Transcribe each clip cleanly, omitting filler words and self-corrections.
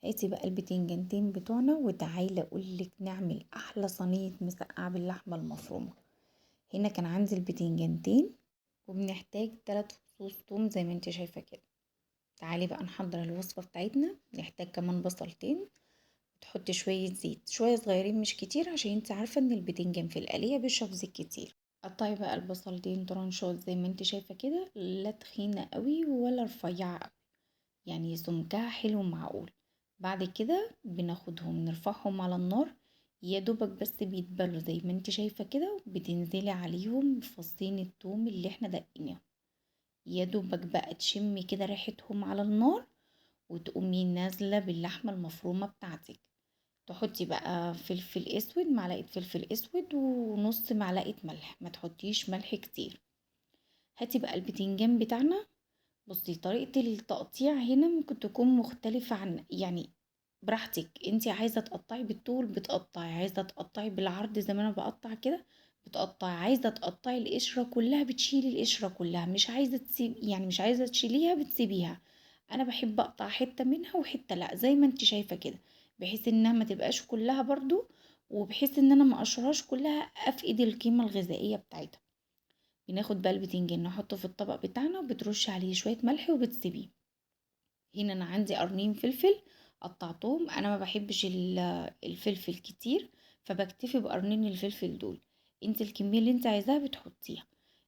هاتي بقى البتنجانتين بتوعنا وتعالي اقولك نعمل احلى صينيه مسقعه باللحمه المفرومه. هنا كان عندي البتنجانتين وبنحتاج 3 فصوص توم زي ما انت شايفه كده. تعالي بقى نحضر الوصفه بتاعتنا. نحتاج كمان بصلتين، تحطي شويه زيت شويه صغيرين مش كتير عشان انت عارفه ان البتنجان في القليه بيشرب زيت كتير. قطعي بقى البصلتين طرنشات زي ما انت شايفه كده، لا تخينه قوي ولا رفيعه قوي، يعني سمكها حلو معقول. بعد كده بناخدهم نرفعهم على النار، يا دوبك بس بيتبلوا زي ما انت شايفة كده، بتنزلي عليهم بفصين التوم اللي احنا دقيناهم، يا دوبك بقى تشمي كده ريحتهم على النار، وتقومي نازلة باللحمة المفرومة بتاعتك. تحطي بقى فلفل اسود، معلقة فلفل اسود ونص معلقة ملح، ما تحطيش ملح كتير. هاتي بقى البتنجان بتاعنا. بصي طريقة التقطيع هنا ممكن تكون مختلفة عن يعني براحتك، انتي عايزة تقطعي بالطول بتقطعي، عايزة تقطعي بالعرض زي ما انا بقطع كده بتقطعي، عايزة تقطعي القشرة كلها بتشيلي القشرة كلها، مش عايزة تسيب يعني مش عايزة تشيليها بتسيبيها. انا بحب اقطع حتة منها وحتة لا زي ما انتي شايفة كده، بحيث انها ما تبقاش كلها برضو، وبحيث ان انا ما اقشرهاش كلها افقد القيمة الغذائية بتاعتها. بناخد بقى البتنجان نحطه في الطبق بتاعنا وبترش عليه شوية ملح وبتسيبيه. هنا انا عندي قرنين فلفل قطعتهم، انا ما بحبش الفلفل كتير، فبكتفي بقرنين الفلفل دول. انت الكمية اللي انت عايزاها بتحطيها.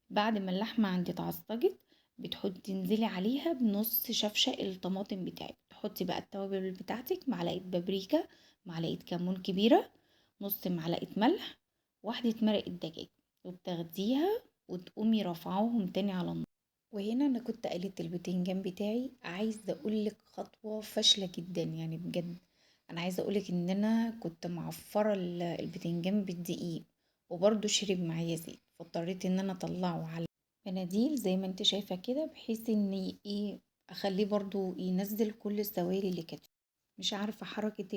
بعد ما اللحمة عندي اتعصجت بتحطي تنزلي عليها بنص شفشة الطماطم بتاعك، تحطي بقى التوابل بتاعتك، معلقة بابريكا، معلقة كمون كبيرة، نص معلقة ملح، واحدة مرقة دجاج، وبتاخديها وتقومي رافعاهم تاني على النار. وهنا انا كنت قليت البتنجان بتاعي، عايزه اقولك خطوه فاشله جدا يعني بجد. انا عايزه اقولك ان انا كنت معفره البتنجان بالدقيق، وبرضه شرب معايا زيت، فاضطريت ان انا اطلعه على مناديل زي ما انت شايفه كده، بحيث ان ايه اخليه برضه ينزل كل السوائل اللي كانت فيه. مش عارفه حركه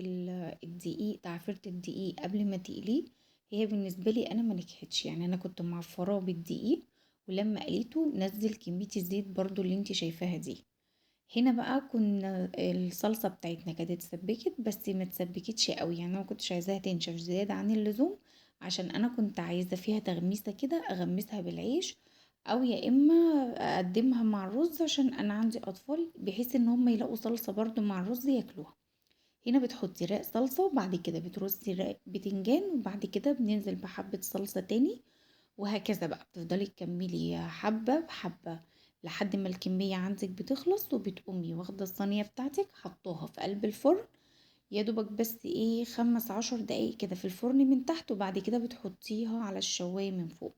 الدقيق، تعفيره الدقيق قبل ما تقليه، هي بالنسبه لي انا ما نجحتش، يعني انا كنت معفراه بالدقيق، ولما قليته نزل كمية الزيت برضو اللي انت شايفاها دي. هنا بقى كنا الصلصة بتاعتنا كانت اتسبكت بس ما اتسبكتش قوي، يعني انا ما كنتش عايزاها تنشف زيادة عن اللزوم، عشان انا كنت عايزة فيها تغميسة كده اغمسها بالعيش، او يا اما اقدمها مع الرز عشان انا عندي اطفال، بحيث ان هم يلاقوا صلصة برضو مع الرز ياكلوها. هنا بتحطي رق صلصة وبعد كده بترصي رق بتنجان، وبعد كده بننزل بحبة صلصة تاني، وهكذا بقى بتفضلي تكملي حبة بحبة لحد ما الكمية عندك بتخلص، وبتقومي واخدة الصينية بتاعتك حطوها في قلب الفرن، يا دوبك بس ايه 15 دقايق كده في الفرن من تحت، وبعد كده بتحطيها على الشواية من فوق.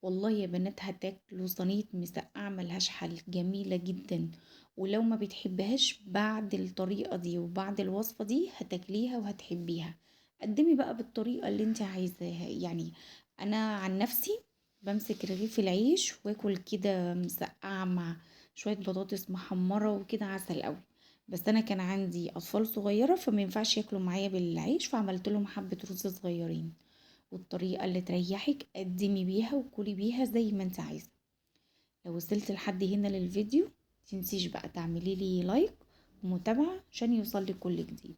والله يا بنات هتاكلوا صينية مسقعة ملهاش حل، جميلة جدا. ولو ما بتحبهاش بعد الطريقة دي وبعد الوصفة دي هتاكليها وهتحبيها. قدمي بقى بالطريقة اللي انت عايزاها يعني. انا عن نفسي بمسك رغيف العيش واكل كده مسقعة مع شوية بطاطس محمرة وكده عسل قوي. بس انا كان عندي اطفال صغيرة فما ينفعش ياكلوا معايا بالعيش، فعملت لهم حبة رز صغيرين، والطريقة اللي تريحك قدمي بيها وكلي بيها زي ما انت عايزة. لو وصلت لحد هنا للفيديو متنسيش بقى تعملي لي لايك ومتابعة عشان يوصل لك كل جديد.